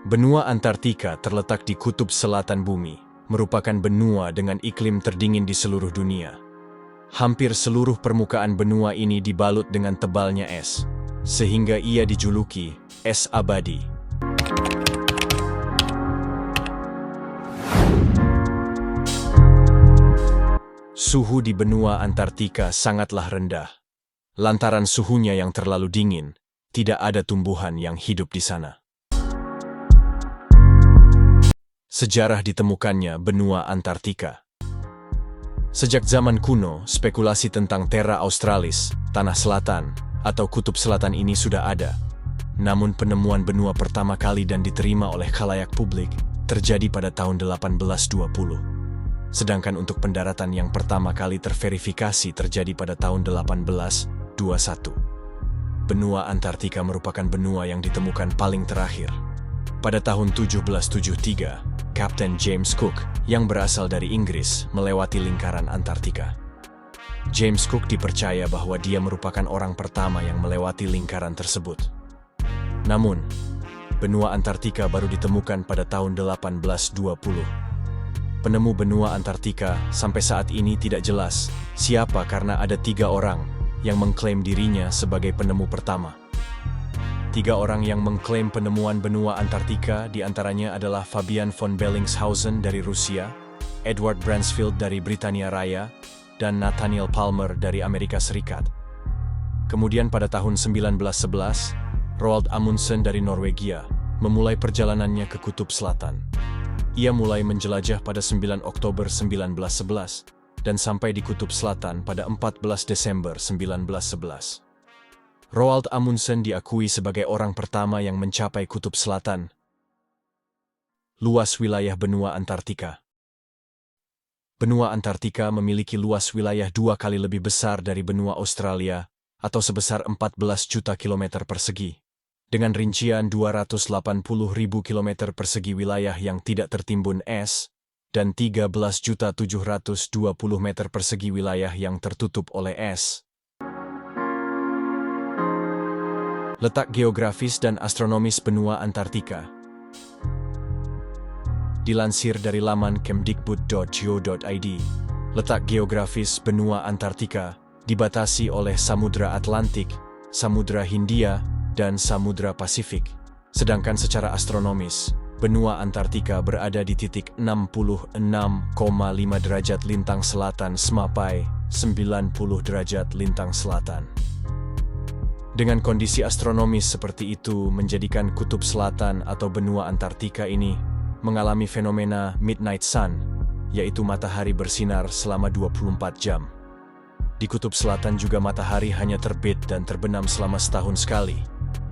Benua Antartika terletak di kutub selatan bumi, merupakan benua dengan iklim terdingin di seluruh dunia. Hampir seluruh permukaan benua ini dibalut dengan tebalnya es, sehingga ia dijuluki es abadi. Suhu di benua Antartika sangatlah rendah. Lantaran suhunya yang terlalu dingin, tidak ada tumbuhan yang hidup di sana. Sejarah ditemukannya benua Antartika. Sejak zaman kuno, spekulasi tentang Terra Australis, tanah selatan, atau kutub selatan ini sudah ada. Namun penemuan benua pertama kali dan diterima oleh khalayak publik terjadi pada tahun 1820. Sedangkan untuk pendaratan yang pertama kali terverifikasi terjadi pada tahun 1821. Benua Antartika merupakan benua yang ditemukan paling terakhir. Pada tahun 1773, Kapten James Cook yang berasal dari Inggris melewati lingkaran Antartika. James Cook dipercaya bahwa dia merupakan orang pertama yang melewati lingkaran tersebut. Namun, benua Antartika baru ditemukan pada tahun 1820. Penemu benua Antartika sampai saat ini tidak jelas siapa karena ada 3 orang yang mengklaim dirinya sebagai penemu pertama. 3 orang yang mengklaim penemuan benua Antartika diantaranya adalah Fabian von Bellingshausen dari Rusia, Edward Bransfield dari Britania Raya, dan Nathaniel Palmer dari Amerika Serikat. Kemudian pada tahun 1911, Roald Amundsen dari Norwegia memulai perjalanannya ke Kutub Selatan. Ia mulai menjelajah pada 9 Oktober 1911 dan sampai di Kutub Selatan pada 14 Desember 1911. Roald Amundsen diakui sebagai orang pertama yang mencapai Kutub Selatan. Luas wilayah benua Antartika. Benua Antartika memiliki luas wilayah 2 kali lebih besar dari benua Australia, atau sebesar 14 juta kilometer persegi, dengan rincian 280.000 kilometer persegi wilayah yang tidak tertimbun es, dan 13.720 meter persegi wilayah yang tertutup oleh es. Letak geografis dan astronomis benua Antartika. Dilansir dari laman kemdikbud.go.id, letak geografis benua Antartika dibatasi oleh Samudra Atlantik, Samudra Hindia, dan Samudra Pasifik. Sedangkan secara astronomis, benua Antartika berada di titik 66,5 derajat lintang selatan sampai 90 derajat lintang selatan. Dengan kondisi astronomis seperti itu menjadikan Kutub Selatan atau benua Antartika ini mengalami fenomena midnight sun, yaitu matahari bersinar selama 24 jam. Di Kutub Selatan juga matahari hanya terbit dan terbenam selama setahun sekali.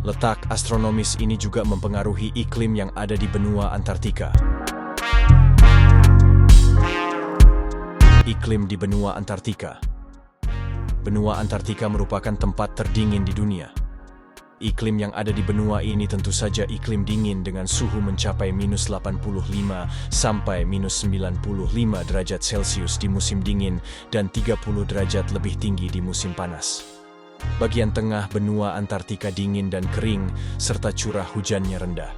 Letak astronomis ini juga mempengaruhi iklim yang ada di benua Antartika. Iklim di benua Antartika. Benua Antartika merupakan tempat terdingin di dunia. Iklim yang ada di benua ini tentu saja iklim dingin dengan suhu mencapai minus 85 sampai minus 95 derajat Celcius di musim dingin dan 30 derajat lebih tinggi di musim panas. Bagian tengah benua Antartika dingin dan kering, serta curah hujannya rendah.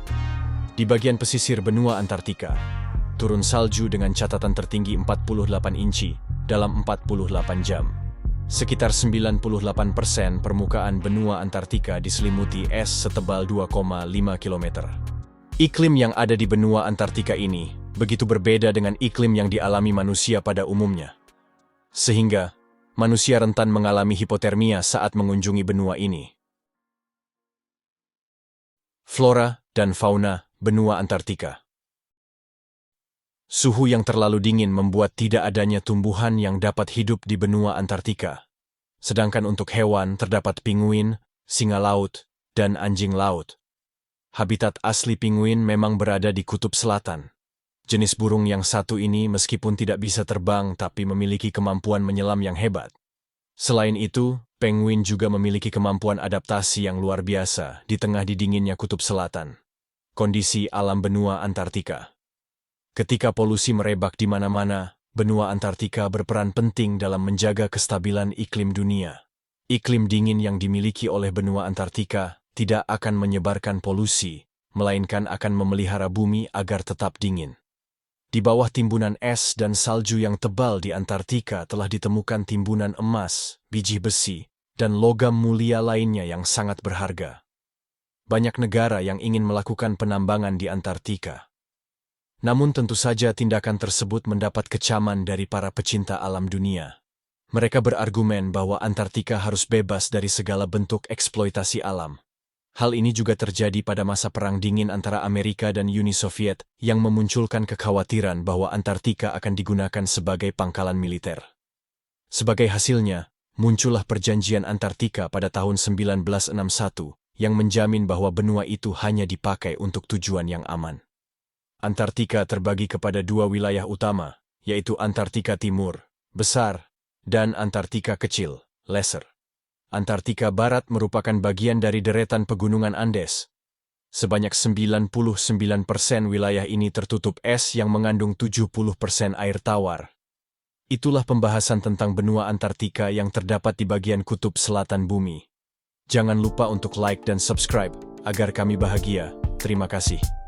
Di bagian pesisir benua Antartika, turun salju dengan catatan tertinggi 48 inci dalam 48 jam. Sekitar 98% permukaan benua Antartika diselimuti es setebal 2,5 km. Iklim yang ada di benua Antartika ini begitu berbeda dengan iklim yang dialami manusia pada umumnya. Sehingga, manusia rentan mengalami hipotermia saat mengunjungi benua ini. Flora dan fauna benua Antartika. Suhu yang terlalu dingin membuat tidak adanya tumbuhan yang dapat hidup di benua Antartika. Sedangkan untuk hewan terdapat pinguin, singa laut, dan anjing laut. Habitat asli pinguin memang berada di Kutub Selatan. Jenis burung yang satu ini meskipun tidak bisa terbang tapi memiliki kemampuan menyelam yang hebat. Selain itu, penguin juga memiliki kemampuan adaptasi yang luar biasa di tengah didinginnya Kutub Selatan. Kondisi alam benua Antartika. Ketika polusi merebak di mana-mana, benua Antartika berperan penting dalam menjaga kestabilan iklim dunia. Iklim dingin yang dimiliki oleh benua Antartika tidak akan menyebarkan polusi melainkan akan memelihara bumi agar tetap dingin. Di bawah timbunan es dan salju yang tebal di Antartika telah ditemukan timbunan emas, biji besi, dan logam mulia lainnya yang sangat berharga. Banyak negara yang ingin melakukan penambangan di Antartika. Namun tentu saja tindakan tersebut mendapat kecaman dari para pecinta alam dunia. Mereka berargumen bahwa Antartika harus bebas dari segala bentuk eksploitasi alam. Hal ini juga terjadi pada masa Perang Dingin antara Amerika dan Uni Soviet yang memunculkan kekhawatiran bahwa Antartika akan digunakan sebagai pangkalan militer. Sebagai hasilnya, muncullah Perjanjian Antartika pada tahun 1961 yang menjamin bahwa benua itu hanya dipakai untuk tujuan yang aman. Antartika terbagi kepada dua wilayah utama, yaitu Antartika Timur, besar, dan Antartika Kecil, lesser. Antartika Barat merupakan bagian dari deretan pegunungan Andes. Sebanyak 99% wilayah ini tertutup es yang mengandung 70% air tawar. Itulah pembahasan tentang benua Antartika yang terdapat di bagian kutub selatan bumi. Jangan lupa untuk like dan subscribe, agar kami bahagia. Terima kasih.